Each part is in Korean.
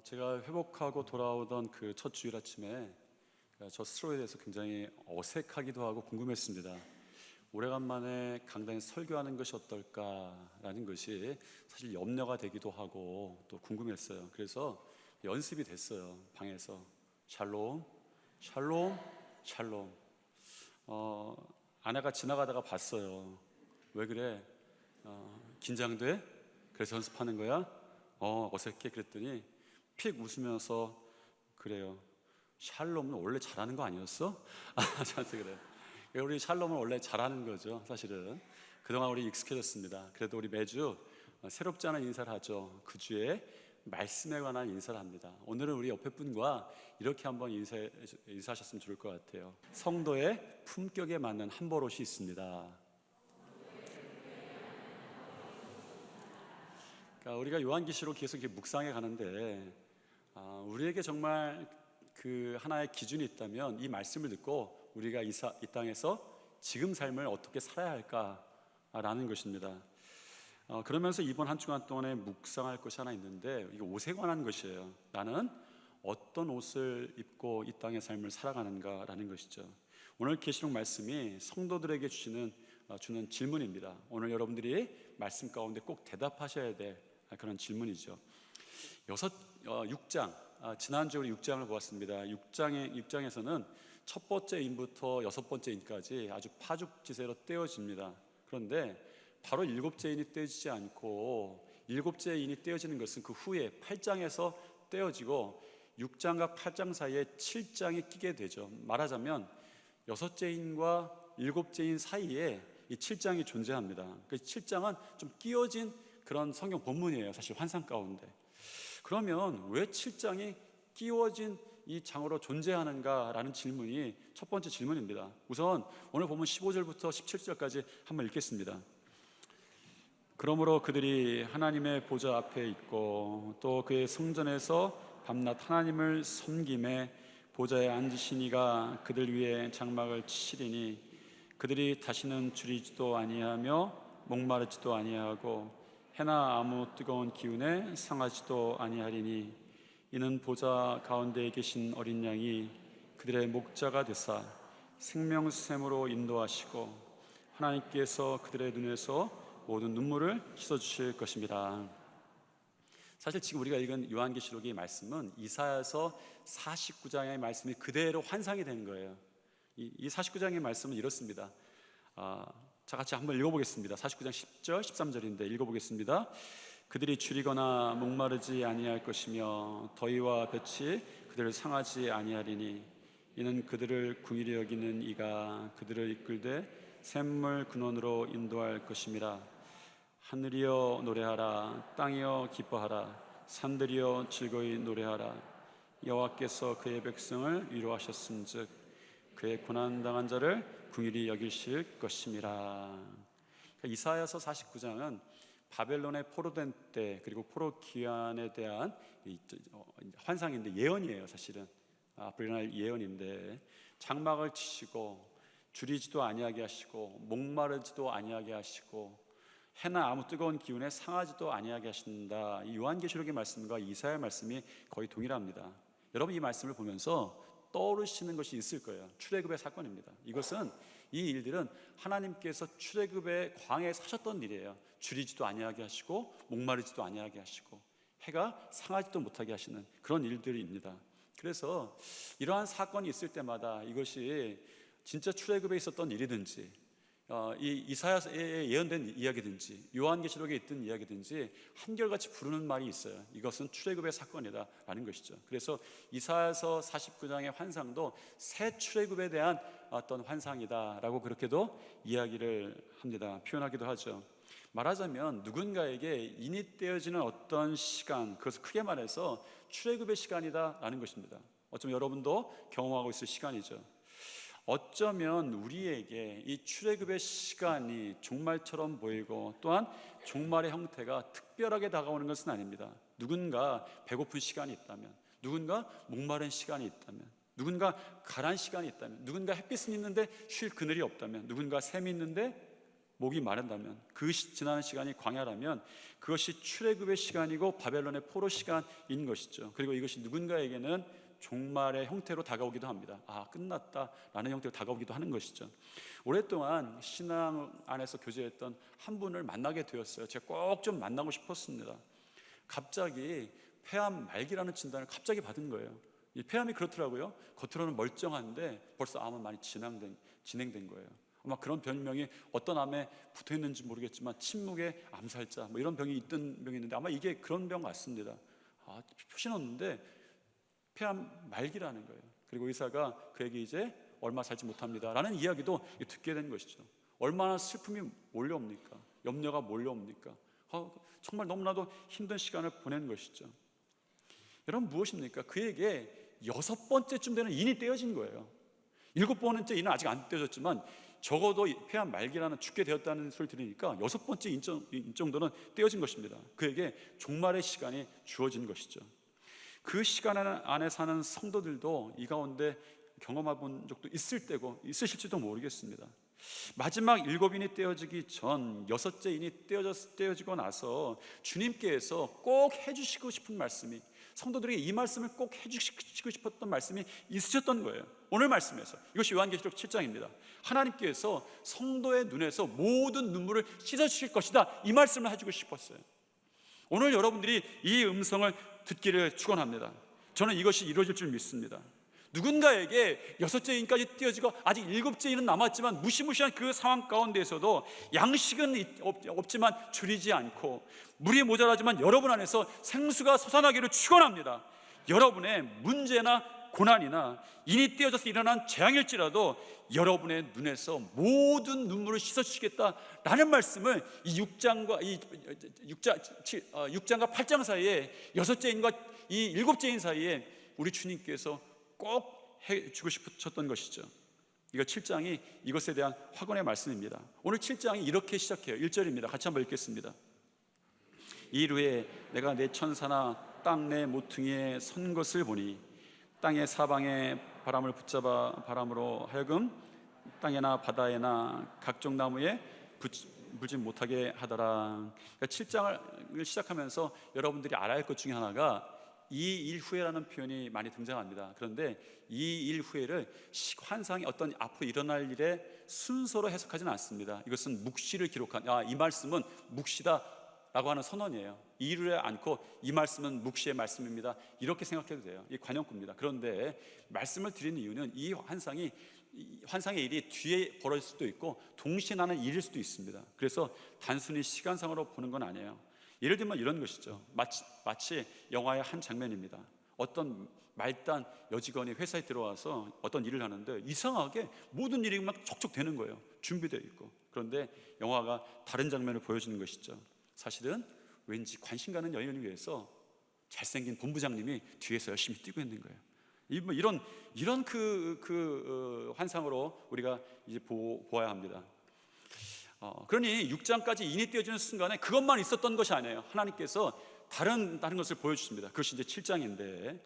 제가 회복하고 돌아오던 그 첫 주일 아침에 저 스스로에 대해서 굉장히 어색하기도 하고 궁금했습니다. 오래간만에 강단에 설교하는 것이 어떨까라는 것이 사실 염려가 되기도 하고 또 궁금했어요. 그래서 연습이 됐어요. 방에서 샬롬, 샬롬, 샬롬. 아내가 지나가다가 봤어요. 왜 그래? 긴장돼? 그래서 연습하는 거야? 어색해? 그랬더니 픽 웃으면서 그래요. 샬롬은 원래 잘하는 거 아니었어? 저한테 그래요. 우리 샬롬은 원래 잘하는 거죠. 사실은 그동안 우리 익숙해졌습니다. 그래도 우리 매주 새롭지 않은 인사를 하죠. 그 주에 말씀에 관한 인사를 합니다. 오늘은 우리 옆에 분과 이렇게 한번 인사하셨으면 좋을 것 같아요. 성도의 품격에 맞는 한 버릇이 있습니다. 그러니까 우리가 요한계시록 계속 묵상해 가는데 우리에게 정말 그 하나의 기준이 있다면 이 말씀을 듣고 우리가 이 땅에서 지금 삶을 어떻게 살아야 할까라는 것입니다. 그러면서 이번 한 주간 동안에 묵상할 것이 하나 있는데 이게 옷에 관한 것이에요. 나는 어떤 옷을 입고 이 땅의 삶을 살아가는가라는 것이죠. 오늘 계시록 말씀이 성도들에게 주는 질문입니다. 오늘 여러분들이 말씀 가운데 꼭 대답하셔야 될 그런 질문이죠. 6장, 지난주에 우리 6장을 보았습니다. 6장에서는 첫 번째 인부터 여섯 번째 인까지 아주 파죽지세로 떼어집니다. 그런데 바로 일곱째 인이 떼어지지 않고 일곱째 인이 떼어지는 것은 그 후에 8장에서 떼어지고 6장과 8장 사이에 7장이 끼게 되죠. 말하자면 여섯째 인과 일곱째 인 사이에 이 7장이 존재합니다. 그 7장은 좀 끼어진 그런 성경 본문이에요. 사실 환상 가운데. 그러면 왜 7장이 끼워진 이 장으로 존재하는가라는 질문이 첫 번째 질문입니다. 우선 오늘 보면 15절부터 17절까지 한번 읽겠습니다. 그러므로 그들이 하나님의 보좌 앞에 있고 또 그의 성전에서 밤낮 하나님을 섬김에 보좌에 앉으신 이가 그들 위에 장막을 치시리니 그들이 다시는 줄이지도 아니하며 목마르지도 아니하고 해나 아무 뜨거운 기운에 상하지도 아니하리니 이는 보좌 가운데에 계신 어린 양이 그들의 목자가 되사 생명샘으로 인도하시고 하나님께서 그들의 눈에서 모든 눈물을 씻어주실 것입니다. 사실 지금 우리가 읽은 요한계시록의 말씀은 이사야서 49장의 말씀이 그대로 환상이 되는 거예요. 이 49장의 말씀은 이렇습니다. 자, 같이 한번 읽어보겠습니다. 49장 10절 13절인데 읽어보겠습니다. 그들이 줄이거나 목마르지 아니할 것이며 더위와 볕이 그들을 상하지 아니하리니 이는 그들을 긍휼히 여기는 이가 그들을 이끌되 샘물 근원으로 인도할 것임이라. 하늘이여 노래하라. 땅이여 기뻐하라. 산들이여 즐거이 노래하라. 여호와께서 그의 백성을 위로하셨음즉 그의 고난당한 자를 긍휼히 여기실 것임이라. 그러니까 이사야서 49장은 바벨론의 포로된 때 그리고 포로 기한에 대한 환상인데 예언이에요. 사실은 앞으로 일어날 예언인데 장막을 치시고 줄이지도 아니하게 하시고 목마르지도 아니하게 하시고 해나 아무 뜨거운 기운에 상하지도 아니하게 하신다. 이 요한계시록의 말씀과 이사야의 말씀이 거의 동일합니다. 여러분 이 말씀을 보면서 떠오르시는 것이 있을 거예요. 출애굽의 사건입니다. 이것은 이 일들은 하나님께서 출애굽의 광야에 사셨던 일이에요. 줄이지도 아니하게 하시고 목마르지도 아니하게 하시고 해가 상하지도 못하게 하시는 그런 일들입니다. 그래서 이러한 사건이 있을 때마다 이것이 진짜 출애굽에 있었던 일이든지 이 이사야서에 예언된 이야기든지 요한계시록에 있던 이야기든지 한결같이 부르는 말이 있어요. 이것은 출애굽의 사건이다라는 것이죠. 그래서 이사야서 49장의 환상도 새 출애굽에 대한 어떤 환상이다라고 그렇게도 이야기를 합니다. 표현하기도 하죠. 말하자면 누군가에게 인이 떼어지는 어떤 시간, 그것을 크게 말해서 출애굽의 시간이다라는 것입니다. 어쩌면 여러분도 경험하고 있을 시간이죠. 어쩌면 우리에게 이 출애굽의 시간이 종말처럼 보이고 또한 종말의 형태가 특별하게 다가오는 것은 아닙니다. 누군가 배고픈 시간이 있다면, 누군가 목마른 시간이 있다면, 누군가 가란 시간이 있다면, 누군가 햇빛은 있는데 쉴 그늘이 없다면, 누군가 샘이 있는데 목이 마른다면, 지나는 시간이 광야라면 그것이 출애굽의 시간이고 바벨론의 포로 시간인 것이죠. 그리고 이것이 누군가에게는 종말의 형태로 다가오기도 합니다. 끝났다라는 형태로 다가오기도 하는 것이죠. 오랫동안 신앙 안에서 교제했던 한 분을 만나게 되었어요. 제가 꼭 좀 만나고 싶었습니다. 갑자기 폐암 말기라는 진단을 갑자기 받은 거예요. 이 폐암이 그렇더라고요. 겉으로는 멀쩡한데 벌써 암은 많이 진행된 거예요. 아마 그런 별명이 어떤 암에 붙어 있는지 모르겠지만 침묵의 암살자 이런 병이 있던 병이 있는데 아마 이게 그런 병 같습니다. 표시 넣었는데 폐암 말기라는 거예요. 그리고 의사가 그에게 이제 얼마 살지 못합니다 라는 이야기도 듣게 된 것이죠. 얼마나 슬픔이 몰려옵니까? 염려가 몰려옵니까? 정말 너무나도 힘든 시간을 보낸 것이죠. 여러분, 무엇입니까? 그에게 6번째쯤 되는 인이 떼어진 거예요. 7번째 인은 아직 안 떼어졌지만 적어도 폐암 말기라는 죽게 되었다는 소리 들으니까 6번째 인 정도는 떼어진 것입니다. 그에게 종말의 시간이 주어진 것이죠. 그 시간 안에 사는 성도들도 이 가운데 경험해 본 적도 있을 때고 있으실지도 모르겠습니다. 마지막 7인이 떼어지기 전 6째 인이 떼어지고 나서 주님께서 꼭 해주시고 싶은 말씀이, 성도들에게 이 말씀을 꼭 해주시고 싶었던 말씀이 있으셨던 거예요. 오늘 말씀에서, 이것이 요한계시록 7장입니다. 하나님께서 성도의 눈에서 모든 눈물을 씻어주실 것이다, 이 말씀을 해주고 싶었어요. 오늘 여러분들이 이 음성을 듣기를 축원합니다. 저는 이것이 이루어질 줄 믿습니다. 누군가에게 6째 인까지 띄어지고 아직 7째 인은 남았지만 무시무시한 그 상황 가운데에서도 양식은 없지만 줄이지 않고 물이 모자라지만 여러분 안에서 생수가 솟아나기를 축원합니다. 여러분의 문제나 고난이나 인이 띄어져서 일어난 재앙일지라도 여러분의 눈에서 모든 눈물을 씻어주시겠다라는 말씀을 이 6장과 8장 사이에 6째 인과 이 7째 인 사이에 우리 주님께서 꼭 해주고 싶으셨던 것이죠. 이거 7장이 이것에 대한 확언의 말씀입니다. 오늘 7장이 이렇게 시작해요. 1절입니다. 같이 한번 읽겠습니다. 이르에 내가 내 천사나 땅 내 모퉁이에 선 것을 보니 땅의 사방에 바람을 붙잡아 바람으로 하여금 땅에나 바다에나 각종 나무에 불지 못하게 하더라. 그러니까 7장을 시작하면서 여러분들이 알아야 할 것 중에 하나가 이 일 후에라는 표현이 많이 등장합니다. 그런데 이 일 후에를 환상이 어떤 앞으로 일어날 일의 순서로 해석하지는 않습니다. 이것은 묵시를 기록한, 이 말씀은 묵시다 라고 하는 선언이에요. 이르지 않고 이 말씀은 묵시의 말씀입니다, 이렇게 생각해도 돼요. 이 관용구입니다. 그런데 말씀을 드리는 이유는 이 환상의 일이 뒤에 벌어질 수도 있고 동시에 나는 일일 수도 있습니다. 그래서 단순히 시간상으로 보는 건 아니에요. 예를 들면 이런 것이죠. 마치 영화의 한 장면입니다. 어떤 말단 여직원이 회사에 들어와서 어떤 일을 하는데 이상하게 모든 일이 막 촉촉 되는 거예요. 준비되어 있고. 그런데 영화가 다른 장면을 보여주는 것이죠. 사실은 왠지 관심 가는 연인을 위해서 잘생긴 본부장님이 뒤에서 열심히 뛰고 있는 거예요. 이런 환상으로 우리가 이제 보아야 합니다. 그러니 6장까지 인이 띄어지는 순간에 그것만 있었던 것이 아니에요. 하나님께서 다른 것을 보여주십니다. 그것이 이제 7장인데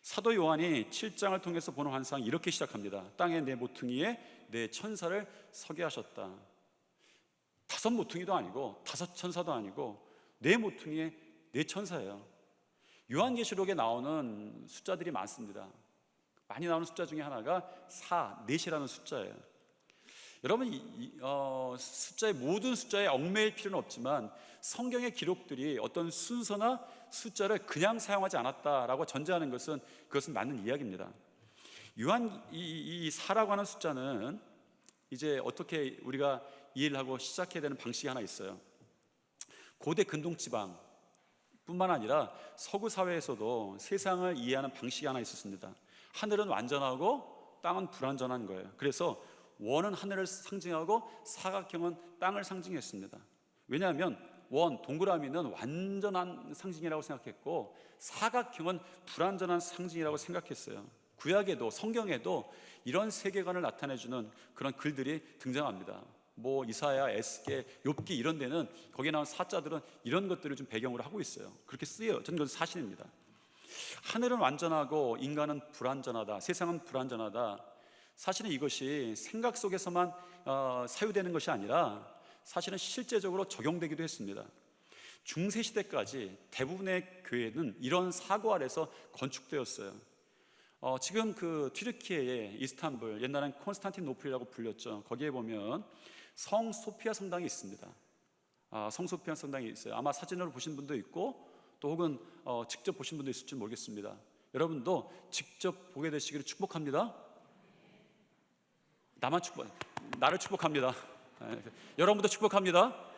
사도 요한이 7장을 통해서 보는 환상이 이렇게 시작합니다. 땅에 내 모퉁이에 내 천사를 서게 하셨다. 5 모퉁이도 아니고 5 천사도 아니고 내 모퉁이에 내 천사예요. 요한계시록에 나오는 숫자들이 많습니다. 많이 나오는 숫자 중에 하나가 4, 4이라는 숫자예요. 여러분, 모든 숫자에 얽매일 필요는 없지만 성경의 기록들이 어떤 순서나 숫자를 그냥 사용하지 않았다라고 전제하는 그것은 맞는 이야기입니다. 이 4라고 하는 숫자는 이제 어떻게 우리가 이해를 하고 시작해야 되는 방식이 하나 있어요. 고대 근동지방 뿐만 아니라 서구 사회에서도 세상을 이해하는 방식이 하나 있었습니다. 하늘은 완전하고 땅은 불완전한 거예요. 그래서 원은 하늘을 상징하고 사각형은 땅을 상징했습니다. 왜냐하면 동그라미는 완전한 상징이라고 생각했고 사각형은 불완전한 상징이라고 생각했어요. 구약에도 성경에도 이런 세계관을 나타내주는 그런 글들이 등장합니다. 이사야, 에스겔, 욥기 이런 데는 거기에 나온 사자들은 이런 것들을 좀 배경으로 하고 있어요. 그렇게 쓰여요. 저는 그건 사실입니다. 하늘은 완전하고 인간은 불완전하다, 세상은 불완전하다. 사실은 이것이 생각 속에서만 사유되는 것이 아니라 사실은 실제적으로 적용되기도 했습니다. 중세 시대까지 대부분의 교회는 이런 사고 아래서 건축되었어요. 지금 그 튀르키예의 이스탄불, 옛날엔 콘스탄티노플이라고 불렸죠. 거기에 보면 성 소피아 성당이 있습니다. 성 소피아 성당이 있어요. 아마 사진으로 보신 분도 있고 또 혹은 직접 보신 분도 있을지 모르겠습니다. 여러분도 직접 보게 되시기를 축복합니다. 나를 축복합니다. 여러분도 축복합니다.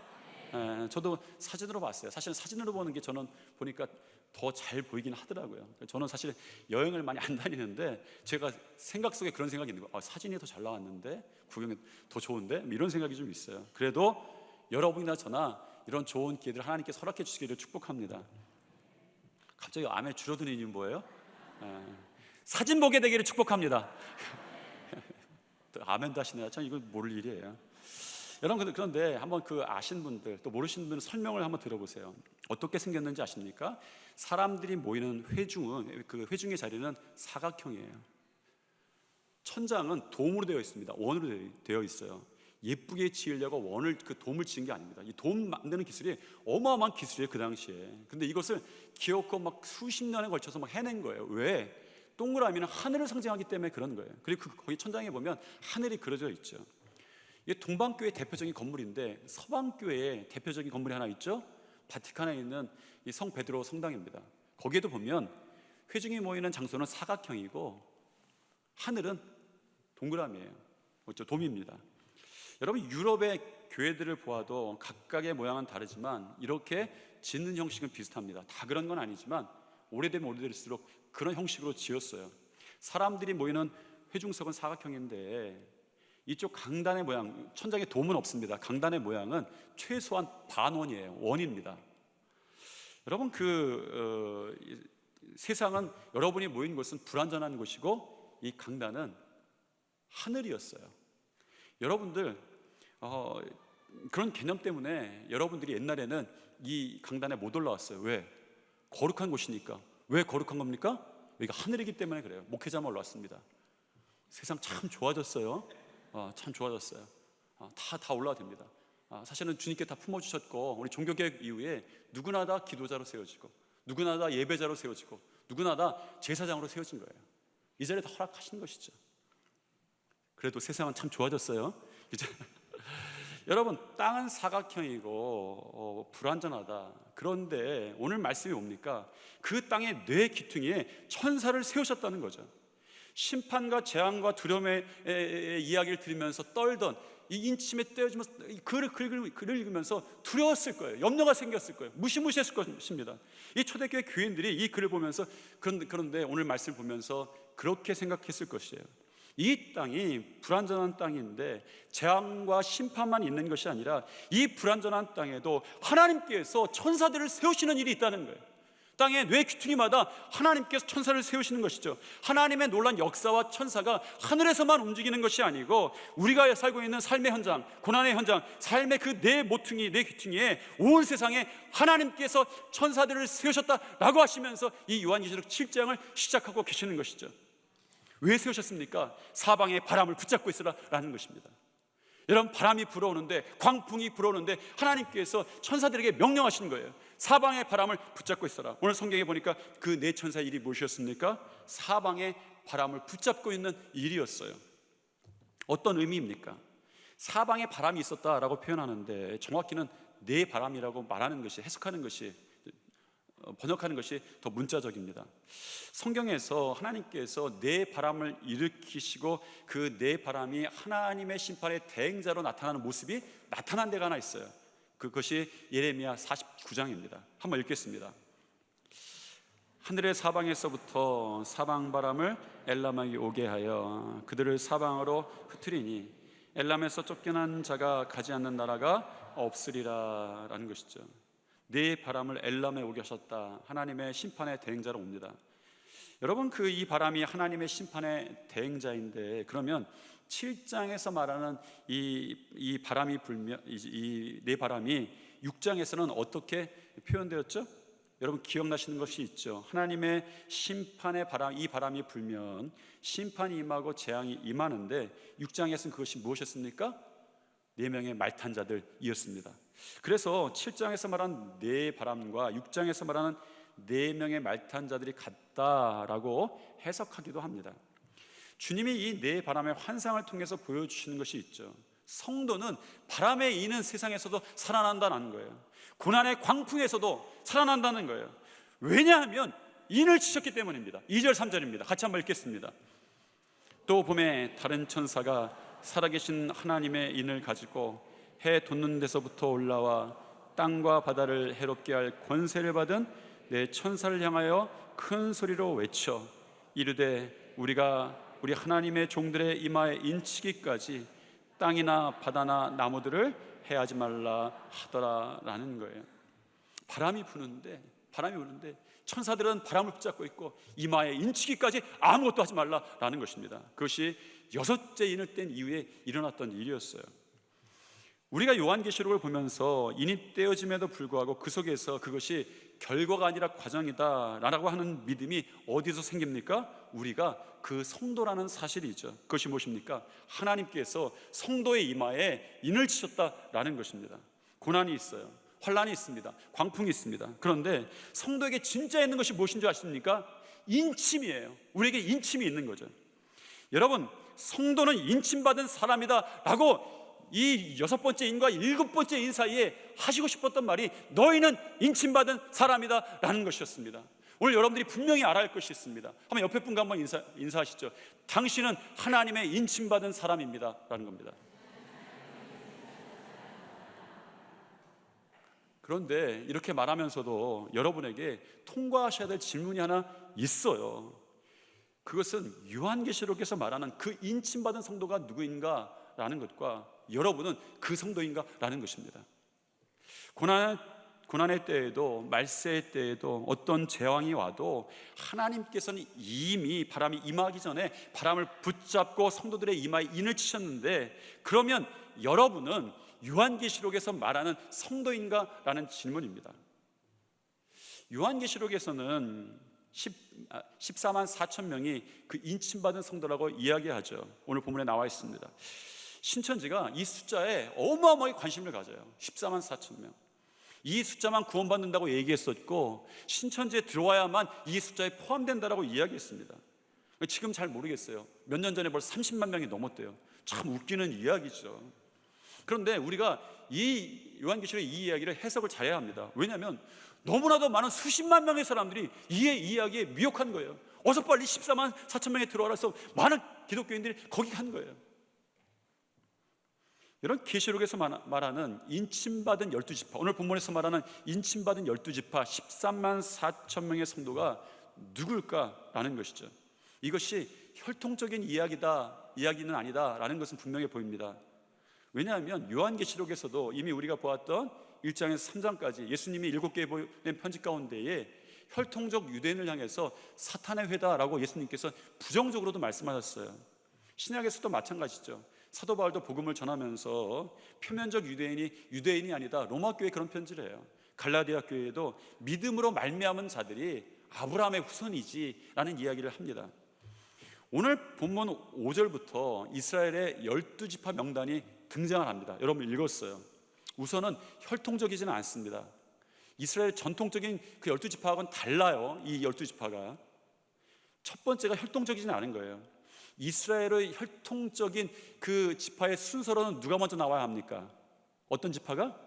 저도 사진으로 봤어요. 사실 사진으로 보는 게 저는 보니까 더 잘 보이긴 하더라고요. 저는 사실 여행을 많이 안 다니는데 제가 생각 속에 그런 생각이 있는 거예요. 사진이 더 잘 나왔는데 구경이 더 좋은데 이런 생각이 좀 있어요. 그래도 여러분이나 저나 이런 좋은 기회들 하나님께 허락해 주시기를 축복합니다. 갑자기 아멘 줄어드는 이유는 뭐예요? 사진 보게 되기를 축복합니다. 아멘도 하시네요. 참 이거 모를 일이에요. 여러분, 그런데 한번 그 아신 분들 또 모르시는 분들 설명을 한번 들어보세요. 어떻게 생겼는지 아십니까? 사람들이 모이는 회중은, 그 회중의 자리는 사각형이에요. 천장은 돔으로 되어 있습니다. 원으로 되어 있어요. 예쁘게 지으려고 그 돔을 지은 게 아닙니다. 이 돔 만드는 기술이 어마어마한 기술이에요, 그 당시에. 근데 이것을 기어코 막 수십 년에 걸쳐서 막 해낸 거예요. 왜? 동그라미는 하늘을 상징하기 때문에 그런 거예요. 그리고 거기 천장에 보면 하늘이 그려져 있죠. 이게 동방교회의 대표적인 건물인데 서방교회의 대표적인 건물이 하나 있죠. 바티칸에 있는 이 성 베드로 성당입니다. 거기에도 보면 회중이 모이는 장소는 사각형이고 하늘은 동그라미예요. 그렇죠? 돔입니다. 여러분, 유럽의 교회들을 보아도 각각의 모양은 다르지만 이렇게 짓는 형식은 비슷합니다. 다 그런 건 아니지만 오래되면 오래될수록 그런 형식으로 지었어요. 사람들이 모이는 회중석은 사각형인데 이쪽 강단의 모양, 천장에 돔은 없습니다. 강단의 모양은 최소한 반원이에요. 원입니다. 여러분, 세상은 여러분이 모인 곳은 불완전한 곳이고 이 강단은 하늘이었어요. 여러분들 그런 개념 때문에 여러분들이 옛날에는 이 강단에 못 올라왔어요. 왜? 거룩한 곳이니까. 왜 거룩한 겁니까? 여기가 하늘이기 때문에 그래요. 목회자만 올라왔습니다. 세상 참 좋아졌어요. 참 좋아졌어요. 다 올라야 됩니다. 사실은 주님께 다 품어주셨고 우리 종교개혁 이후에 누구나 다 기도자로 세워지고 누구나 다 예배자로 세워지고 누구나 다 제사장으로 세워진 거예요. 이 자리에 다 허락하신 것이죠. 그래도 세상은 참 좋아졌어요. 이제 여러분, 땅은 사각형이고 불완전하다. 그런데 오늘 말씀이 뭡니까? 그 땅의 뇌 기퉁이에 천사를 세우셨다는 거죠. 심판과 재앙과 두려움의 이야기를 들으면서 떨던 이 인침에 떼어지면서 글을 읽으면서 두려웠을 거예요. 염려가 생겼을 거예요. 무시무시했을 것입니다. 이 초대교회 교인들이 이 글을 보면서 그런데 오늘 말씀을 보면서 그렇게 생각했을 것이에요. 이 땅이 불완전한 땅인데 재앙과 심판만 있는 것이 아니라 이 불완전한 땅에도 하나님께서 천사들을 세우시는 일이 있다는 거예요. 땅의 뇌 귀퉁이마다 하나님께서 천사를 세우시는 것이죠. 하나님의 놀란 역사와 천사가 하늘에서만 움직이는 것이 아니고 우리가 살고 있는 삶의 현장, 고난의 현장, 삶의 그 뇌 모퉁이, 뇌 귀퉁이에 온 세상에 하나님께서 천사들을 세우셨다라고 하시면서 이 요한계시록 7장을 시작하고 계시는 것이죠. 왜 세우셨습니까? 사방의 바람을 붙잡고 있으라라는 것입니다. 여러분, 바람이 불어오는데, 광풍이 불어오는데 하나님께서 천사들에게 명령하신 거예요. 사방의 바람을 붙잡고 있어라. 오늘 성경에 보니까 그 네 천사의 일이 무엇이었습니까? 사방의 바람을 붙잡고 있는 일이었어요. 어떤 의미입니까? 사방에 바람이 있었다라고 표현하는데 정확히는 네 바람이라고 말하는 것이, 해석하는 것이, 번역하는 것이 더 문자적입니다. 성경에서 하나님께서 네 바람을 일으키시고 그 네 바람이 하나님의 심판의 대행자로 나타나는 모습이 나타난 데가 하나 있어요. 그것이 예레미야 49장입니다. 한번 읽겠습니다. 하늘의 사방에서부터 사방바람을 엘람에게 오게 하여 그들을 사방으로 흩으리니 엘람에서 쫓겨난 자가 가지 않는 나라가 없으리라 라는 것이죠. 네 바람을 엘람에 오게 하셨다. 하나님의 심판의 대행자로 옵니다. 여러분, 이 바람이 하나님의 심판의 대행자인데, 그러면 7장에서 말하는 이 바람이 불면, 이 네 바람이 6장에서는 어떻게 표현되었죠? 여러분 기억나시는 것이 있죠. 하나님의 심판의 바람, 이 바람이 불면 심판이 임하고 재앙이 임하는데 6장에서는 그것이 무엇이었습니까? 4명의 말탄 자들이었습니다. 그래서 7장에서 말한 네 바람과 6장에서 말하는 4명의 말탄 자들이 같다라고 해석하기도 합니다. 주님이 이 네 바람의 환상을 통해서 보여주시는 것이 있죠. 성도는 바람에 이는 세상에서도 살아난다는 거예요. 고난의 광풍에서도 살아난다는 거예요. 왜냐하면 인을 치셨기 때문입니다. 2절 3절입니다. 같이 한번 읽겠습니다. 또 봄에 다른 천사가 살아계신 하나님의 인을 가지고 해 돋는 데서부터 올라와 땅과 바다를 해롭게 할 권세를 받은 내 천사를 향하여 큰 소리로 외쳐 이르되 우리가 우리 하나님의 종들의 이마에 인치기까지 땅이나 바다나 나무들을 해하지 말라 하더라라는 거예요. 바람이 부는데 천사들은 바람을 붙잡고 있고 이마에 인치기까지 아무것도 하지 말라라는 것입니다. 그것이 6째 인을 뗀 이후에 일어났던 일이었어요. 우리가 요한계시록을 보면서 인이 떼어짐에도 불구하고 그 속에서 그것이 결과가 아니라 과정이다라고 하는 믿음이 어디서 생깁니까? 우리가 그 성도라는 사실이죠. 그것이 무엇입니까? 하나님께서 성도의 이마에 인을 치셨다라는 것입니다. 고난이 있어요. 환난이 있습니다. 광풍이 있습니다. 그런데 성도에게 진짜 있는 것이 무엇인 줄 아십니까? 인침이에요. 우리에게 인침이 있는 거죠. 여러분, 성도는 인침받은 사람이다 라고 이 6번째 인과 7번째 인 사이에 하시고 싶었던 말이 너희는 인침받은 사람이다 라는 것이었습니다. 오늘 여러분들이 분명히 알아야 할 것이 있습니다. 한번 옆에 분과 한번 인사하시죠. 당신은 하나님의 인침받은 사람입니다 라는 겁니다. 그런데 이렇게 말하면서도 여러분에게 통과하셔야 될 질문이 하나 있어요. 그것은 요한계시록에서 말하는 그 인침받은 성도가 누구인가 라는 것과 여러분은 그 성도인가 라는 것입니다. 고난의 때에도 말세의 때에도 어떤 재앙이 와도 하나님께서는 이미 바람이 임하기 전에 바람을 붙잡고 성도들의 이마에 인을 치셨는데, 그러면 여러분은 요한계시록에서 말하는 성도인가 라는 질문입니다. 요한계시록에서는 14만 4천 명이 그 인침받은 성도라고 이야기하죠. 오늘 본문에 나와 있습니다. 신천지가 이 숫자에 어마어마하게 관심을 가져요. 14만 4천 명. 이 숫자만 구원받는다고 얘기했었고 신천지에 들어와야만 이 숫자에 포함된다라고 이야기했습니다. 지금 잘 모르겠어요. 몇 년 전에 벌써 30만 명이 넘었대요. 참 웃기는 이야기죠. 그런데 우리가 이 요한계시록의 이 이야기를 해석을 잘해야 합니다. 왜냐하면 너무나도 많은 수십만 명의 사람들이 이 이야기에 미혹한 거예요. 어서 빨리 14만 4천 명에 들어와라 해서 많은 기독교인들이 거기 간 거예요. 이런 계시록에서 말하는 인침받은 12지파, 오늘 본문에서 말하는 인침받은 12지파 13만 4천 명의 성도가 누굴까라는 것이죠. 이것이 혈통적인 이야기는 아니다라는 것은 분명해 보입니다. 왜냐하면 요한계시록에서도 이미 우리가 보았던 1장에서 3장까지 예수님이 7개의 보낸 편지 가운데에 혈통적 유대인을 향해서 사탄의 회다라고 예수님께서 부정적으로도 말씀하셨어요. 신약에서도 마찬가지죠. 사도 바울도 복음을 전하면서 표면적 유대인이 아니다 로마 교회에 그런 편지를 해요. 갈라디아 교회에도 믿음으로 말미암은 자들이 아브라함의 후손이지 라는 이야기를 합니다. 오늘 본문 5절부터 이스라엘의 12지파 명단이 등장을 합니다. 여러분 읽었어요. 우선은 혈통적이지는 않습니다. 이스라엘 전통적인 그 12지파하고는 달라요. 이 12지파가 첫 번째가 혈통적이지는 않은 거예요. 이스라엘의 혈통적인 그 지파의 순서로는 누가 먼저 나와야 합니까? 어떤 지파가?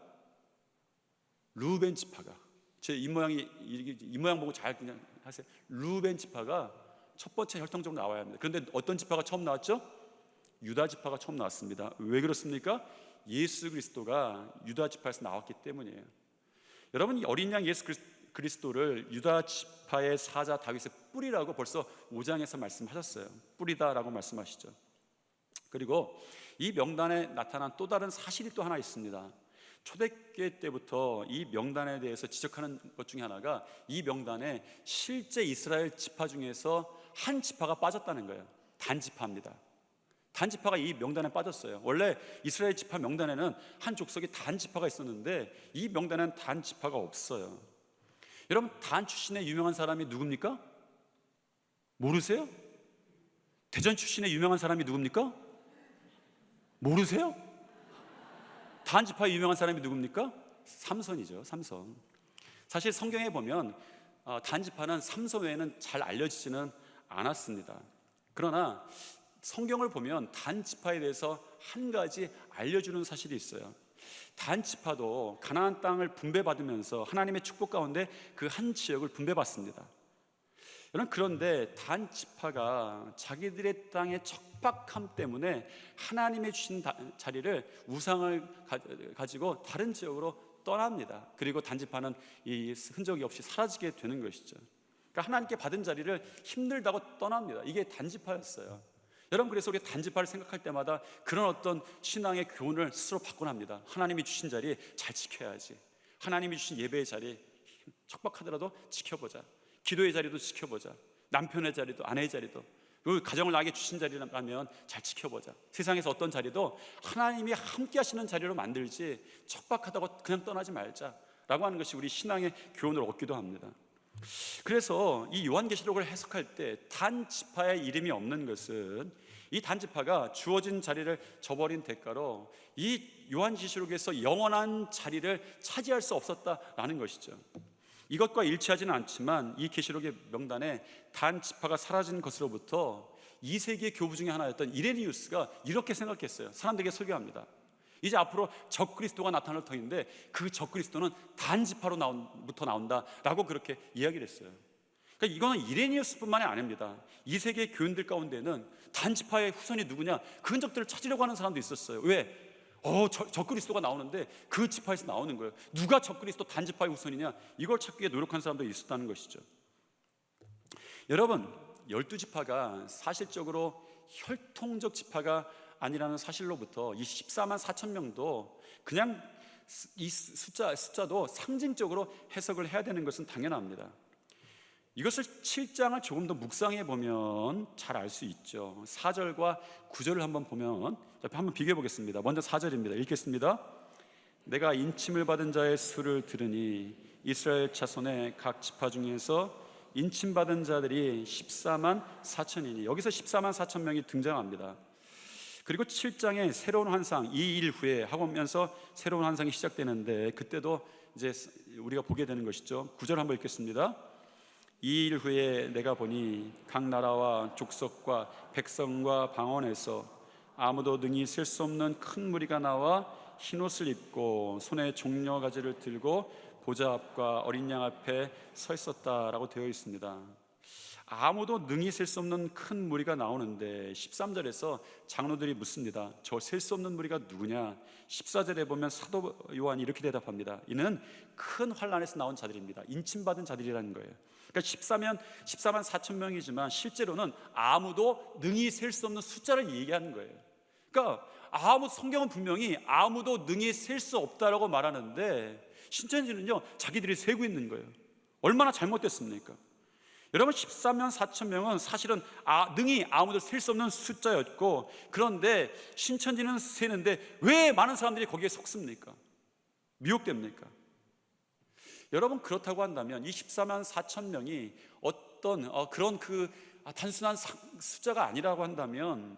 루벤 지파가. 제 이 모양 보고 잘 그냥 하세요. 루벤 지파가 첫 번째 혈통적으로 나와야 합니다. 그런데 어떤 지파가 처음 나왔죠? 유다 지파가 처음 나왔습니다. 왜 그렇습니까? 예수 그리스도가 유다 지파에서 나왔기 때문이에요. 여러분, 이 어린 양 예수 그리스도를 유다 지파의 사자 다윗의 뿌리라고 벌써 5장에서 말씀하셨어요. 뿌리다라고 말씀하시죠. 그리고 이 명단에 나타난 또 다른 사실이 또 하나 있습니다. 초대교회 때부터 이 명단에 대해서 지적하는 것 중에 하나가 이 명단에 실제 이스라엘 지파 중에서 한 지파가 빠졌다는 거예요. 단지파입니다. 단지파가 이 명단에 빠졌어요. 원래 이스라엘 지파 명단에는 한 족속이 단지파가 있었는데 이 명단에는 단지파가 없어요. 여러분, 단 출신의 유명한 사람이 누굽니까? 모르세요? 대전 출신의 유명한 사람이 누굽니까? 모르세요? 단 지파의 유명한 사람이 누굽니까? 삼손이죠. 삼손. 사실 성경에 보면 단 지파는 삼손 외에는 잘 알려지지는 않았습니다. 그러나 성경을 보면 단 지파에 대해서 한 가지 알려주는 사실이 있어요. 단 지파도 가나안 땅을 분배받으면서 하나님의 축복 가운데 그 한 지역을 분배받습니다. 여러분, 그런데 단 지파가 자기들의 땅의 척박함 때문에 하나님의 주신 자리를 우상을 가지고 다른 지역으로 떠납니다. 그리고 단 지파는 이 흔적이 없이 사라지게 되는 것이죠. 그러니까 하나님께 받은 자리를 힘들다고 떠납니다. 이게 단 지파였어요. 여러분, 그래서 우리 단 지파를 생각할 때마다 그런 어떤 신앙의 교훈을 스스로 받곤 합니다. 하나님이 주신 자리 잘 지켜야지. 하나님이 주신 예배의 자리 척박하더라도 지켜보자. 기도의 자리도 지켜보자. 남편의 자리도, 아내의 자리도, 그 가정을 나에게 주신 자리라면 잘 지켜보자. 세상에서 어떤 자리도 하나님이 함께 하시는 자리로 만들지 척박하다고 그냥 떠나지 말자라고 하는 것이 우리 신앙의 교훈을 얻기도 합니다. 그래서 이 요한계시록을 해석할 때 단 지파의 이름이 없는 것은 이 단 지파가 주어진 자리를 저버린 대가로 이 요한계시록에서 영원한 자리를 차지할 수 없었다라는 것이죠. 이것과 일치하지는 않지만 이 계시록의 명단에 단 지파가 사라진 것으로부터 2세기의 교부 중에 하나였던 이레니우스가 이렇게 생각했어요. 사람들에게 설교합니다. 이제 앞으로 적그리스도가 나타날 터인데 그 적그리스도는 단 지파로부터 나온다라고 그렇게 이야기를 했어요. 그러니까 이거는 이레니우스뿐만이 아닙니다. 2세기의 교인들 가운데는 단 지파의 후손이 누구냐 그 흔적들을 찾으려고 하는 사람도 있었어요. 왜? 적그리스도가 나오는데 그 지파에서 나오는 거예요. 누가 적그리스도 단 지파의 후손이냐 이걸 찾기 위해 노력한 사람도 있었다는 것이죠. 여러분, 12지파가 사실적으로 혈통적 지파가 아니라는 사실로부터 이 14만 4천 명도 그냥 이 숫자도 상징적으로 해석을 해야 되는 것은 당연합니다. 이것을 7장을 조금 더 묵상해 보면 잘 알 수 있죠. 4절과 9절을 한번 보면 한번 비교해 보겠습니다. 먼저 4절입니다. 읽겠습니다. 내가 인침을 받은 자의 수를 들으니 이스라엘 자손의 각 지파 중에서 인침받은 자들이 14만 4천이니 여기서 14만 4천 명이 등장합니다. 그리고 7장에 새로운 환상 2일 후에 하면서 새로운 환상이 시작되는데 그때도 이제 우리가 보게 되는 것이죠. 9절 한번 읽겠습니다. 2일 후에 내가 보니 각 나라와 족속과 백성과 방언에서 아무도 능히 셀 수 없는 큰 무리가 나와 흰옷을 입고 손에 종려가지를 들고 보좌 앞과 어린 양 앞에 서 있었다라고 되어 있습니다. 아무도 능히 셀 수 없는 큰 무리가 나오는데 13절에서 장로들이 묻습니다. 저 셀 수 없는 무리가 누구냐? 14절에 보면 사도 요한이 이렇게 대답합니다. 이는 큰 환난에서 나온 자들입니다. 인침받은 자들이라는 거예요. 그러니까 14만 4천 명이지만 실제로는 아무도 능히 셀 수 없는 숫자를 얘기하는 거예요. 그러니까 성경은 분명히 아무도 능히 셀 수 없다라고 말하는데 신천지는요 자기들이 세고 있는 거예요. 얼마나 잘못됐습니까? 여러분, 14만 4천 명은 사실은 능히 아무도 셀 수 없는 숫자였고, 그런데 신천지는 세는데 왜 많은 사람들이 거기에 속습니까? 미혹됩니까? 여러분, 그렇다고 한다면 이 14만 4천 명이 어떤 그런 단순한 숫자가 아니라고 한다면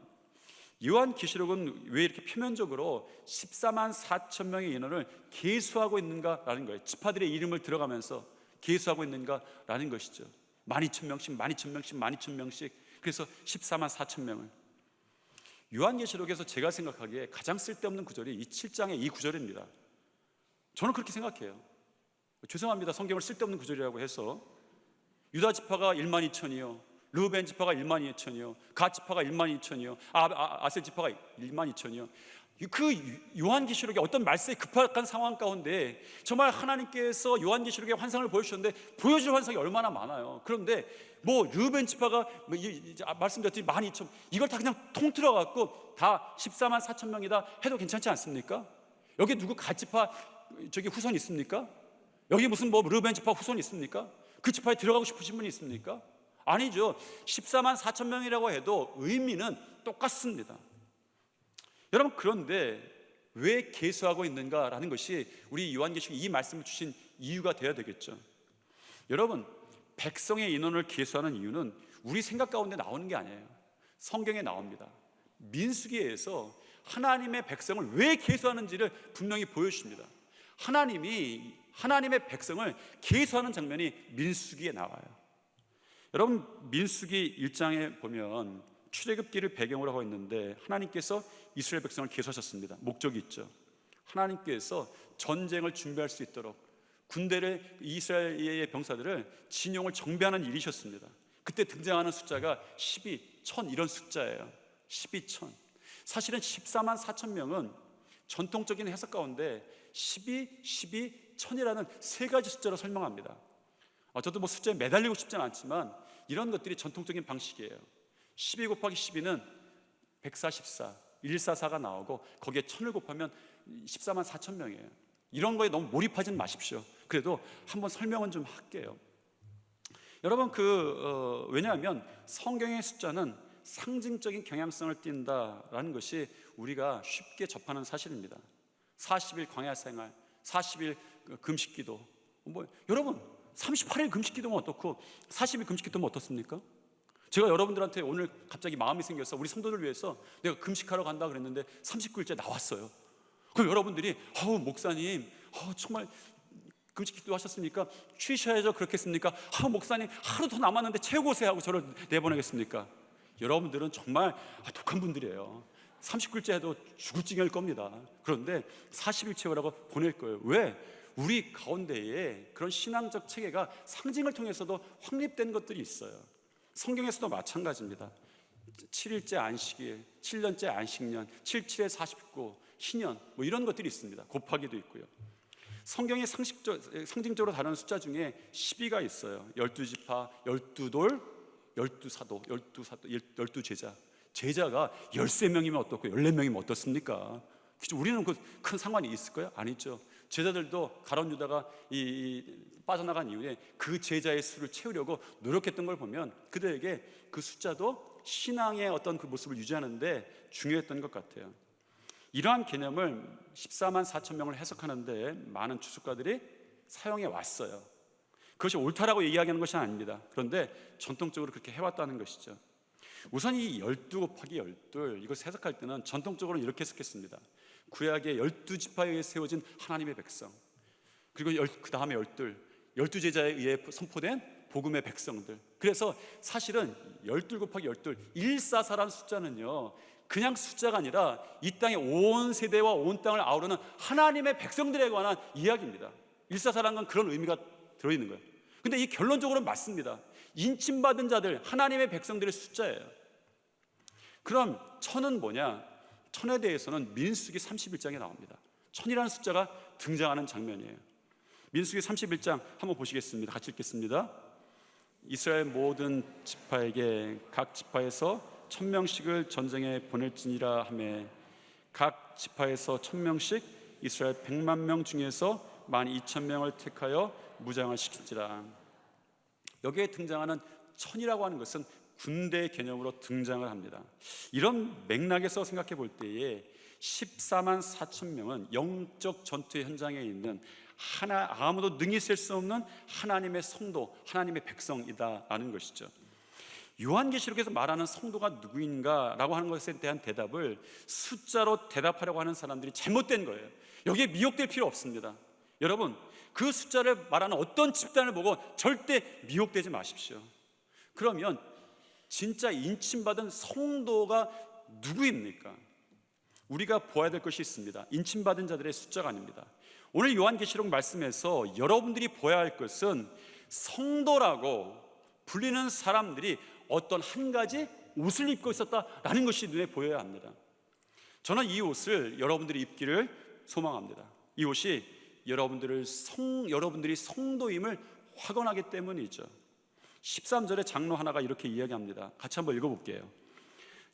요한계시록은 왜 이렇게 표면적으로 14만 4천 명의 인원을 계수하고 있는가라는 거예요. 지파들의 이름을 들어가면서 계수하고 있는가라는 것이죠. 12,000명씩 12,000명씩 12,000명씩 그래서 14만 4천 명을 요한계시록에서 제가 생각하기에 가장 쓸데없는 구절이 이 7장의 이 구절입니다. 저는 그렇게 생각해요. 죄송합니다. 성경을 쓸데없는 구절이라고 해서 유다 지파가 1만 2천이요 르우벤 지파가 1만 2천이요 갓 지파가 1만 2천이요 아셀 지파가 1만 2천이요 그 요한계시록의 어떤 말세의 급박한 상황 가운데 정말 하나님께서 요한계시록의 환상을 보여주셨는데 보여줄 환상이 얼마나 많아요. 그런데 르우벤 지파가 말씀드렸듯이 12,000 이걸 다 그냥 통틀어 갖고 다 14만 4천 명이다 해도 괜찮지 않습니까? 여기 누구 갓 지파 저기 후손 있습니까? 여기 무슨 르우벤 지파 후손 있습니까? 그 지파에 들어가고 싶으신 분이 있습니까? 아니죠. 14만 4천 명이라고 해도 의미는 똑같습니다. 여러분, 그런데 왜 계수하고 있는가라는 것이 우리 요한계시록 이 말씀을 주신 이유가 되어야 되겠죠. 여러분, 백성의 인원을 계수하는 이유는 우리 생각 가운데 나오는 게 아니에요. 성경에 나옵니다. 민수기에서 하나님의 백성을 왜 계수하는지를 분명히 보여주십니다. 하나님의 백성을 계수하는 장면이 민수기에 나와요. 여러분, 민수기 1장에 보면 출애굽기를 배경으로 하고 있는데 하나님께서 이스라엘 백성을 계수하셨습니다. 목적이 있죠. 하나님께서 전쟁을 준비할 수 있도록 군대를, 이스라엘의 병사들을 진용을 정비하는 일이셨습니다. 그때 등장하는 숫자가 12, 1000 이런 숫자예요. 12, 1000. 사실은 14만 4천 명은 전통적인 해석 가운데 12, 12, 1000이라는 세 가지 숫자로 설명합니다. 저도 뭐 숫자에 매달리고 싶지는 않지만 이런 것들이 전통적인 방식이에요. 12 곱하기 12는 144, 144가 나오고 거기에 1000을 곱하면 14만 4천 명이에요. 이런 거에 너무 몰입하지는 마십시오. 그래도 한번 설명은 좀 할게요. 여러분, 왜냐하면 성경의 숫자는 상징적인 경향성을 띈다라는 것이 우리가 쉽게 접하는 사실입니다. 40일 광야 생활, 40일 금식 기도. 여러분, 38일 금식 기도면 어떻고 40일 금식 기도면 어떻습니까? 제가 여러분들한테 오늘 갑자기 마음이 생겨서 우리 성도들 위해서 내가 금식하러 간다 그랬는데 39일째 나왔어요. 그럼 여러분들이 목사님 정말 금식 기도 하셨습니까? 쉬셔야죠. 그렇겠습니까? 목사님 하루 더 남았는데 채우고세요 하고 저를 내보내겠습니까? 여러분들은 정말 독한 분들이에요. 39일째 해도 죽을 징할 겁니다. 그런데 40일 채우라고 보낼 거예요. 왜? 우리 가운데에 그런 신앙적 체계가 상징을 통해서도 확립된 것들이 있어요. 성경에서도 마찬가지입니다. 7일째 안식일, 7년째 안식년, 77에 49, 희년 이런 것들이 있습니다. 곱하기도 있고요. 성경이 상징적으로 다루는 숫자 중에 12가 있어요. 12지파, 12돌, 12사도, 12제자. 제자가 13명이면 어떻고 14명이면 어떻습니까? 우리는 큰 상관이 있을까요? 아니죠. 제자들도 가룟 유다가 빠져나간 이후에 그 제자의 수를 채우려고 노력했던 걸 보면 그들에게 그 숫자도 신앙의 어떤 그 모습을 유지하는데 중요했던 것 같아요. 이러한 개념을 14만 4천 명을 해석하는데 많은 주석가들이 사용해 왔어요. 그것이 옳다라고 얘기하는 것이 아닙니다. 그런데 전통적으로 그렇게 해왔다는 것이죠. 우선 이 12 곱하기 12 이것을 해석할 때는 전통적으로 이렇게 해석했습니다. 구약의 12지파에 의해 세워진 하나님의 백성, 그리고 그 다음에 12제자에 의해 선포된 복음의 백성들. 그래서 사실은 12 곱하기 12, 144라는 숫자는요 그냥 숫자가 아니라 이 땅의 온 세대와 온 땅을 아우르는 하나님의 백성들에 관한 이야기입니다. 144라는 건 그런 의미가 들어있는 거예요. 근데 이 결론적으로는 맞습니다. 인침받은 자들, 하나님의 백성들의 숫자예요. 그럼 천은 뭐냐? 천에 대해서는 민수기 31장에 나옵니다. 천이라는 숫자가 등장하는 장면이에요. 민수기 31장 한번 보시겠습니다. 같이 읽겠습니다. 이스라엘 모든 지파에게 각 지파에서 1000명씩을 전쟁에 보낼지니라 하매 각 지파에서 1000명씩 이스라엘 100만 명 중에서 12,000명을 택하여 무장을 시킨지라. 여기에 등장하는 천이라고 하는 것은 군대 개념으로 등장을 합니다. 이런 맥락에서 생각해 볼 때에 14만 4천 명은 영적 전투의 현장에 있는 아무도 능히 셀 수 없는 하나님의 성도, 하나님의 백성이다라는 것이죠. 요한계시록에서 말하는 성도가 누구인가라고 하는 것에 대한 대답을 숫자로 대답하려고 하는 사람들이 잘못된 거예요. 여기에 미혹될 필요 없습니다. 여러분, 그 숫자를 말하는 어떤 집단을 보고 절대 미혹되지 마십시오. 그러면 진짜 인침받은 성도가 누구입니까? 우리가 보아야 될 것이 있습니다. 인침받은 자들의 숫자가 아닙니다. 오늘 요한계시록 말씀에서 여러분들이 보아야 할 것은 성도라고 불리는 사람들이 어떤 한 가지 옷을 입고 있었다라는 것이 눈에 보여야 합니다. 저는 이 옷을 여러분들이 입기를 소망합니다. 이 옷이 여러분들이 성도임을 확언하기 때문이죠. 13절에 장로 하나가 이렇게 이야기합니다. 같이 한번 읽어볼게요.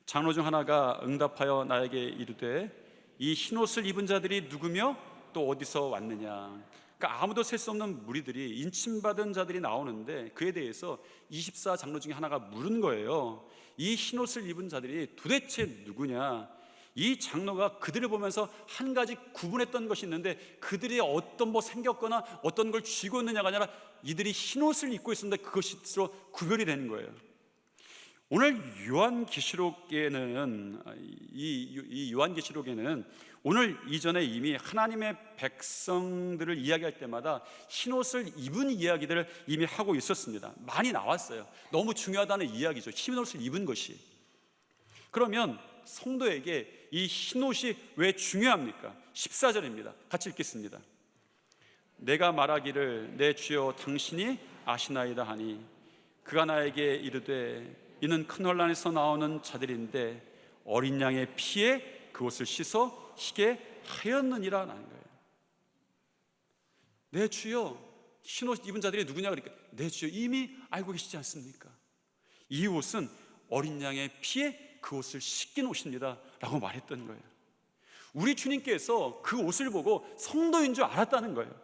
장로 중 하나가 응답하여 나에게 이르되 이 흰옷을 입은 자들이 누구며 또 어디서 왔느냐. 그러니까 아무도 셀 수 없는 무리들이, 인침받은 자들이 나오는데 그에 대해서 24 장로 중에 하나가 물은 거예요. 이 흰옷을 입은 자들이 도대체 누구냐. 이 장로가 그들을 보면서 한 가지 구분했던 것이 있는데 그들이 어떤 생겼거나 어떤 걸 쥐고 있느냐가 아니라 이들이 흰옷을 입고 있었는데 그것으로 구별이 되는 거예요. 오늘 요한계시록에는 이 요한계시록에는 오늘 이전에 이미 하나님의 백성들을 이야기할 때마다 흰옷을 입은 이야기들을 이미 하고 있었습니다. 많이 나왔어요. 너무 중요하다는 이야기죠. 흰옷을 입은 것이. 그러면 성도에게 이 흰옷이 왜 중요합니까? 14절입니다. 같이 읽겠습니다. 내가 말하기를 내 주여 당신이 아시나이다 하니 그가 나에게 이르되 이는 큰 혼란에서 나오는 자들인데 어린 양의 피에 그옷을 씻어 희게 하였느니라 하는 거예요. 내 주여, 흰옷 입은 자들이 누구냐 그러니까 내 주여 이미 알고 계시지 않습니까? 이 옷은 어린 양의 피에 그 옷을 씻긴 옷입니다 라고 말했던 거예요. 우리 주님께서 그 옷을 보고 성도인 줄 알았다는 거예요.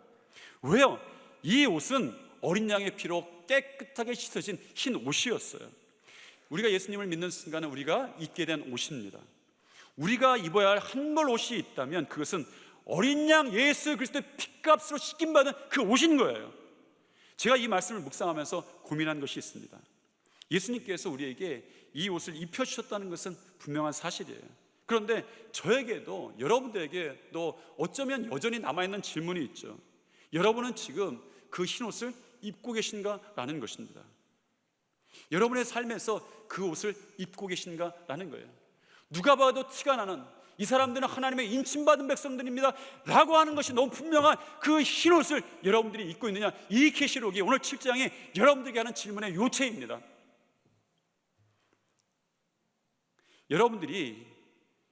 왜요? 이 옷은 어린 양의 피로 깨끗하게 씻어진 흰 옷이었어요. 우리가 예수님을 믿는 순간에 우리가 입게 된 옷입니다. 우리가 입어야 할 한 벌 옷이 있다면 그것은 어린 양 예수 그리스도의 피값으로 씻김받은 그 옷인 거예요. 제가 이 말씀을 묵상하면서 고민한 것이 있습니다. 예수님께서 우리에게 이 옷을 입혀주셨다는 것은 분명한 사실이에요. 그런데 저에게도 여러분들에게도 어쩌면 여전히 남아있는 질문이 있죠. 여러분은 지금 그 흰옷을 입고 계신가? 라는 것입니다. 여러분의 삶에서 그 옷을 입고 계신가? 라는 거예요. 누가 봐도 티가 나는 이 사람들은 하나님의 인침받은 백성들입니다 라고 하는 것이 너무 분명한 그 흰옷을 여러분들이 입고 있느냐? 이 계시록이 오늘 7장에 여러분들에게 하는 질문의 요체입니다. 여러분들이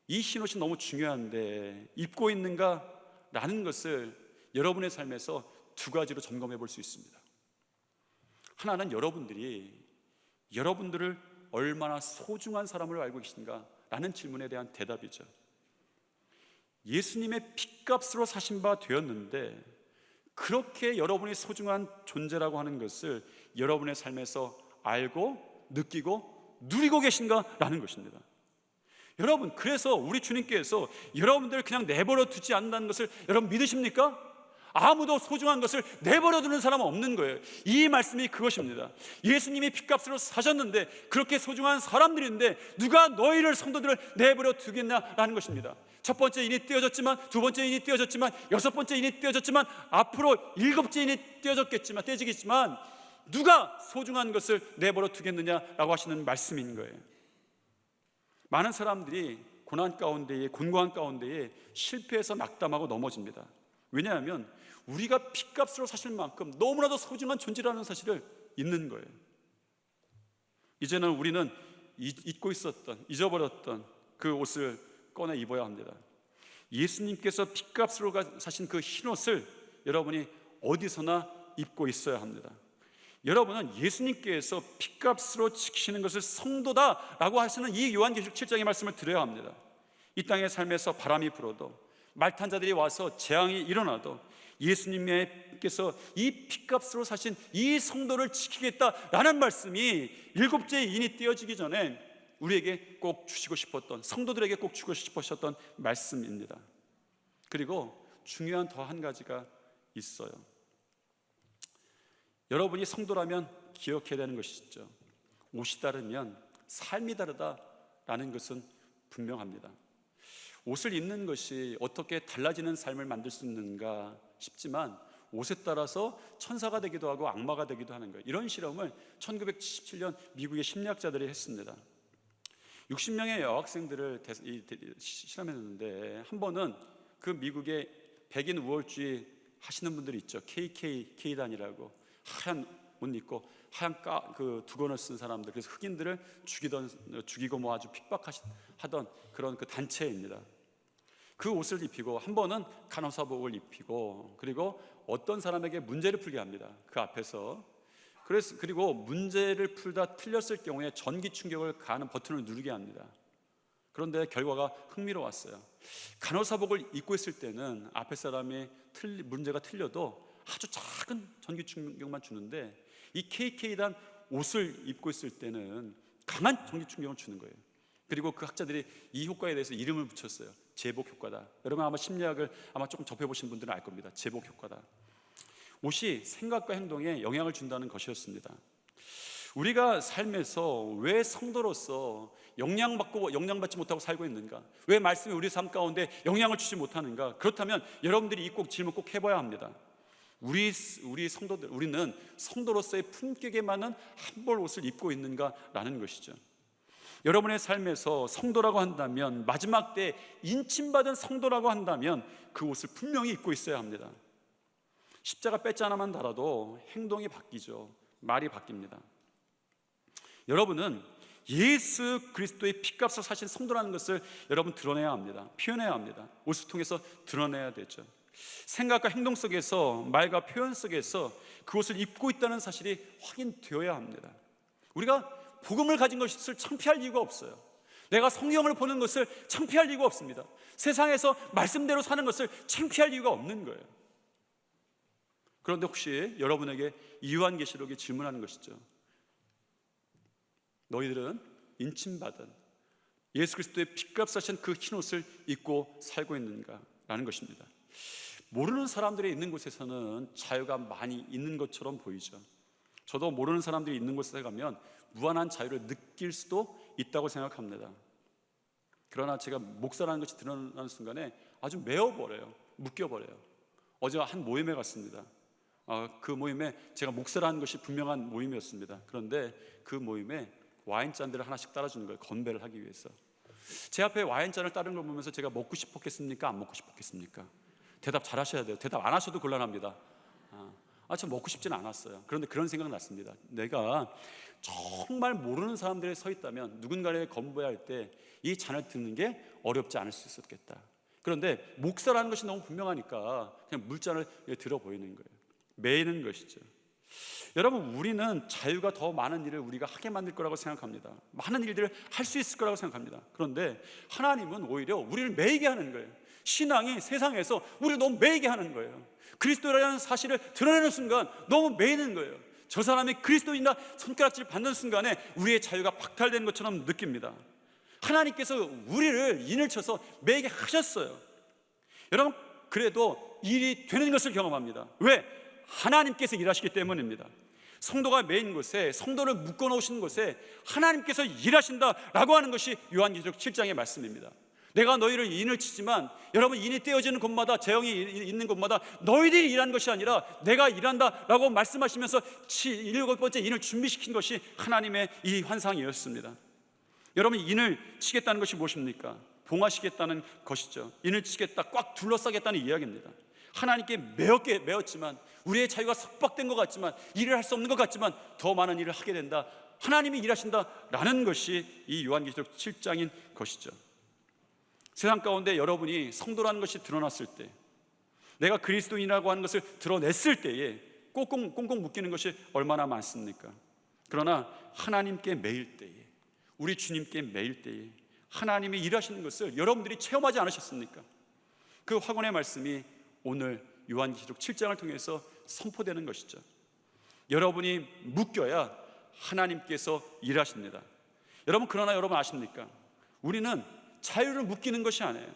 이 흰옷이 너무 중요한데 입고 있는가? 라는 것을 여러분의 삶에서 두 가지로 점검해 볼 수 있습니다. 하나는 여러분들을 얼마나 소중한 사람으로 알고 계신가? 라는 질문에 대한 대답이죠. 예수님의 피값으로 사신 바 되었는데 그렇게 여러분이 소중한 존재라고 하는 것을 여러분의 삶에서 알고 느끼고 누리고 계신가? 라는 것입니다. 여러분, 그래서 우리 주님께서 여러분들을 그냥 내버려 두지 않는다는 것을 여러분 믿으십니까? 아무도 소중한 것을 내버려 두는 사람은 없는 거예요. 이 말씀이 그것입니다. 예수님이 피값으로 사셨는데 그렇게 소중한 사람들인데 누가 너희를 성도들을 내버려 두겠냐라는 것입니다. 첫 번째 인이 떼어졌지만, 두 번째 인이 떼어졌지만, 여섯 번째 인이 떼어졌지만, 앞으로 일곱째 인이 떼어지겠지만 누가 소중한 것을 내버려 두겠느냐라고 하시는 말씀인 거예요. 많은 사람들이 고난 가운데에, 곤고한 가운데에 실패해서 낙담하고 넘어집니다. 왜냐하면 우리가 피값으로 사실 만큼 너무나도 소중한 존재라는 사실을 잊는 거예요. 이제는 우리는 잊고 있었던, 잊어버렸던 그 옷을 꺼내 입어야 합니다. 예수님께서 피값으로 사신 그 흰옷을 여러분이 어디서나 입고 있어야 합니다. 여러분은 예수님께서 피값으로 지키시는 것을 성도다라고 하시는 이 요한계시록 7장의 말씀을 들어야 합니다. 이 땅의 삶에서 바람이 불어도, 말탄 자들이 와서 재앙이 일어나도 예수님께서 이 피값으로 사신 이 성도를 지키겠다라는 말씀이 일곱째 인이 떼어지기 전에 우리에게 꼭 주시고 싶었던, 성도들에게 꼭 주고 싶으셨던 말씀입니다. 그리고 중요한 더 한 가지가 있어요. 여러분이 성도라면 기억해야 되는 것이 있죠. 옷이 다르면 삶이 다르다라는 것은 분명합니다. 옷을 입는 것이 어떻게 달라지는 삶을 만들 수 있는가 싶지만 옷에 따라서 천사가 되기도 하고 악마가 되기도 하는 거예요. 이런 실험을 1977년 미국의 심리학자들이 했습니다. 60명의 여학생들을 실험했는데 한 번은 그 미국의 백인 우월주의 하시는 분들이 있죠. KKK단이라고 하얀 옷 입고 하얀 그 두건을 쓴 사람들, 그래서 흑인들을 죽이고 뭐 아주 핍박하던 그런 그 단체입니다. 그 옷을 입히고 한 번은 간호사복을 입히고 그리고 어떤 사람에게 문제를 풀게 합니다. 그 앞에서. 그리고 문제를 풀다 틀렸을 경우에 전기 충격을 가하는 버튼을 누르게 합니다. 그런데 결과가 흥미로웠어요. 간호사복을 입고 있을 때는 앞에 사람이 문제가 틀려도 아주 작은 전기 충격만 주는데 이 KK단 옷을 입고 있을 때는 강한 전기 충격을 주는 거예요. 그리고 그 학자들이 이 효과에 대해서 이름을 붙였어요. 제복 효과다. 여러분 아마 심리학을 아마 조금 접해보신 분들은 알 겁니다. 제복 효과다. 옷이 생각과 행동에 영향을 준다는 것이었습니다. 우리가 삶에서 왜 성도로서 영향받지 못하고 살고 있는가? 왜 말씀이 우리 삶 가운데 영향을 주지 못하는가? 그렇다면 여러분들이 이 질문 꼭 해봐야 합니다. 우리 성도들, 우리는 성도로서의 품격에 맞는 한 벌 옷을 입고 있는가라는 것이죠. 여러분의 삶에서 성도라고 한다면, 마지막 때 인침받은 성도라고 한다면 그 옷을 분명히 입고 있어야 합니다. 십자가 빼지 하나만 달아도 행동이 바뀌죠. 말이 바뀝니다. 여러분은 예수 그리스도의 피값을 사신 성도라는 것을 여러분 드러내야 합니다. 표현해야 합니다. 옷을 통해서 드러내야 되죠. 생각과 행동 속에서, 말과 표현 속에서 그것을 입고 있다는 사실이 확인되어야 합니다. 우리가 복음을 가진 것을 창피할 이유가 없어요. 내가 성경을 보는 것을 창피할 이유가 없습니다. 세상에서 말씀대로 사는 것을 창피할 이유가 없는 거예요. 그런데 혹시 여러분에게 이 요한계시록이 질문하는 것이죠. 너희들은 인침받은 예수 그리스도의 피값 사신 그 흰옷을 입고 살고 있는가? 라는 것입니다. 모르는 사람들이 있는 곳에서는 자유가 많이 있는 것처럼 보이죠. 저도 모르는 사람들이 있는 곳에 가면 무한한 자유를 느낄 수도 있다고 생각합니다. 그러나 제가 목사라는 것이 드러나는 순간에 아주 메어버려요. 묶여버려요. 어제 한 모임에 갔습니다. 그 모임에 제가 목사라는 것이 분명한 모임이었습니다. 그런데 그 모임에 와인잔들을 하나씩 따라주는 거예요. 건배를 하기 위해서. 제 앞에 와인잔을 따르는 걸 보면서 제가 먹고 싶었겠습니까? 안 먹고 싶었겠습니까? 대답 잘 하셔야 돼요. 대답 안 하셔도 곤란합니다. 저 먹고 싶지는 않았어요. 그런데 그런 생각 났습니다. 내가 정말 모르는 사람들에 서 있다면 누군가를 건배할 때 이 잔을 듣는 게 어렵지 않을 수 있었겠다. 그런데 목사라는 것이 너무 분명하니까 그냥 물잔을 들어 보이는 거예요. 매이는 것이죠. 여러분, 우리는 자유가 더 많은 일을 우리가 하게 만들 거라고 생각합니다. 많은 일들을 할 수 있을 거라고 생각합니다. 그런데 하나님은 오히려 우리를 매이게 하는 거예요. 신앙이 세상에서 우리를 너무 매이게 하는 거예요. 그리스도라는 사실을 드러내는 순간 너무 매이는 거예요. 저 사람이 그리스도인다 손가락질 받는 순간에 우리의 자유가 박탈되는 것처럼 느낍니다. 하나님께서 우리를 인을 쳐서 매이게 하셨어요. 여러분, 그래도 일이 되는 것을 경험합니다. 왜? 하나님께서 일하시기 때문입니다. 성도가 매인 곳에, 성도를 묶어놓으신 곳에 하나님께서 일하신다라고 하는 것이 요한계시록 7장의 말씀입니다. 내가 너희를 인을 치지만, 여러분, 인이 떼어지는 곳마다, 재앙이 있는 곳마다 너희들이 일하는 것이 아니라 내가 일한다라고 말씀하시면서 7번째 인을 준비시킨 것이 하나님의 이 환상이었습니다. 여러분, 인을 치겠다는 것이 무엇입니까? 봉하시겠다는 것이죠. 인을 치겠다, 꽉 둘러싸겠다는 이야기입니다. 하나님께 매었지만, 우리의 자유가 석박된 것 같지만, 일을 할 수 없는 것 같지만 더 많은 일을 하게 된다, 하나님이 일하신다라는 것이 이 요한계시록 7장인 것이죠. 세상 가운데 여러분이 성도라는 것이 드러났을 때, 내가 그리스도인이라고 하는 것을 드러냈을 때에 꽁꽁 묶이는 것이 얼마나 많습니까? 그러나 하나님께 매일 때에, 우리 주님께 매일 때에 하나님이 일하시는 것을 여러분들이 체험하지 않으셨습니까? 그 확언의 말씀이 오늘 요한계시록 7장을 통해서 선포되는 것이죠. 여러분이 묶여야 하나님께서 일하십니다. 그러나 여러분 아십니까? 우리는 자유를 묶이는 것이 아니에요.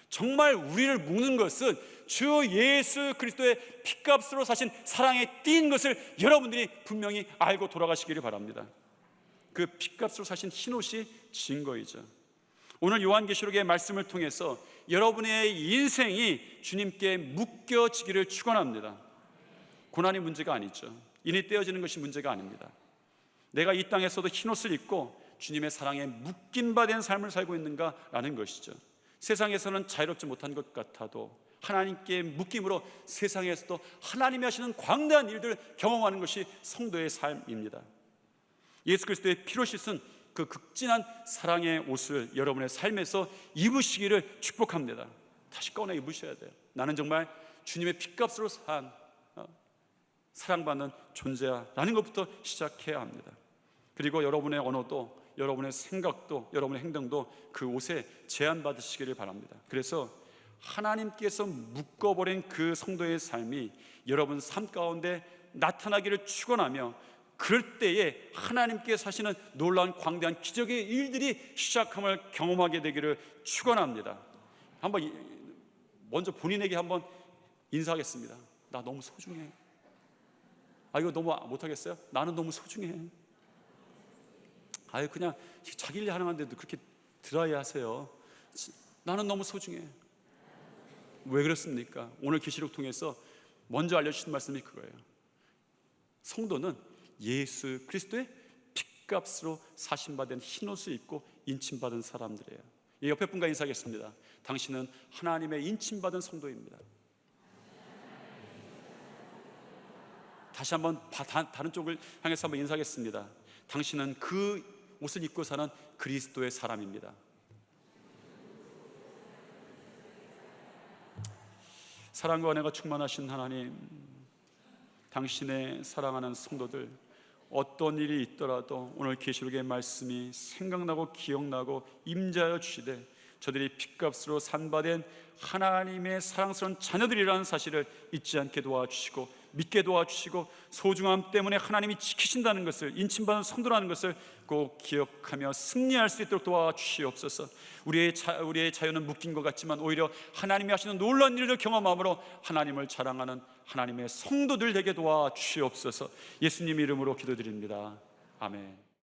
정말 우리를 묶는 것은 주 예수 그리스도의 피값으로 사신 사랑에 띈 것을 여러분들이 분명히 알고 돌아가시기를 바랍니다. 그 피값으로 사신 흰옷이 증거이죠. 오늘 요한계시록의 말씀을 통해서 여러분의 인생이 주님께 묶여지기를 축원합니다. 고난이 문제가 아니죠. 인이 떼어지는 것이 문제가 아닙니다. 내가 이 땅에서도 흰옷을 입고 주님의 사랑에 묶인 바 된 삶을 살고 있는가라는 것이죠. 세상에서는 자유롭지 못한 것 같아도 하나님께 묶임으로 세상에서도 하나님이 하시는 광대한 일들을 경험하는 것이 성도의 삶입니다. 예수 그리스도의 피로 씻은 그 극진한 사랑의 옷을 여러분의 삶에서 입으시기를 축복합니다. 다시 꺼내 입으셔야 돼요. 나는 정말 주님의 피값으로 산 사랑받는 존재야라는 것부터 시작해야 합니다. 그리고 여러분의 언어도, 여러분의 생각도, 여러분의 행동도 그 옷에 제한받으시기를 바랍니다. 그래서 하나님께서 묶어버린 그 성도의 삶이 여러분 삶 가운데 나타나기를 축원하며, 그럴 때에 하나님께서 하시는 놀라운 광대한 기적의 일들이 시작함을 경험하게 되기를 축원합니다. 한번 먼저 본인에게 한번 인사하겠습니다. 나 너무 소중해. 이거 너무 못하겠어요? 나는 너무 소중해. 아유, 그냥 자기 일 하는데도 그렇게 드라이 하세요. 나는 너무 소중해. 왜 그렇습니까? 오늘 계시록 통해서 먼저 알려주신 말씀이 그거예요. 성도는 예수 그리스도의 핏값으로 사신받은 흰옷을 입고 인침받은 사람들이에요. 옆에 분과 인사하겠습니다. 당신은 하나님의 인침받은 성도입니다. 다시 한번 다른 쪽을 향해서 한번 인사하겠습니다. 당신은 그 옷을 입고 사는 그리스도의 사람입니다. 사랑과 은혜가 충만하신 하나님, 당신의 사랑하는 성도들, 어떤 일이 있더라도 오늘 계시록의 말씀이 생각나고 기억나고 임재하여 주시되 저들이 핏값으로 산바된 하나님의 사랑스러운 자녀들이라는 사실을 잊지 않게 도와주시고 믿게 도와주시고 소중함 때문에 하나님이 지키신다는 것을, 인침받은 성도라는 것을 꼭 기억하며 승리할 수 있도록 도와주시옵소서. 우리의 자유는 묶인 것 같지만 오히려 하나님이 하시는 놀라운 일을 경험함으로 하나님을 자랑하는 하나님의 성도들 되게 도와주시옵소서. 예수님 이름으로 기도드립니다. 아멘.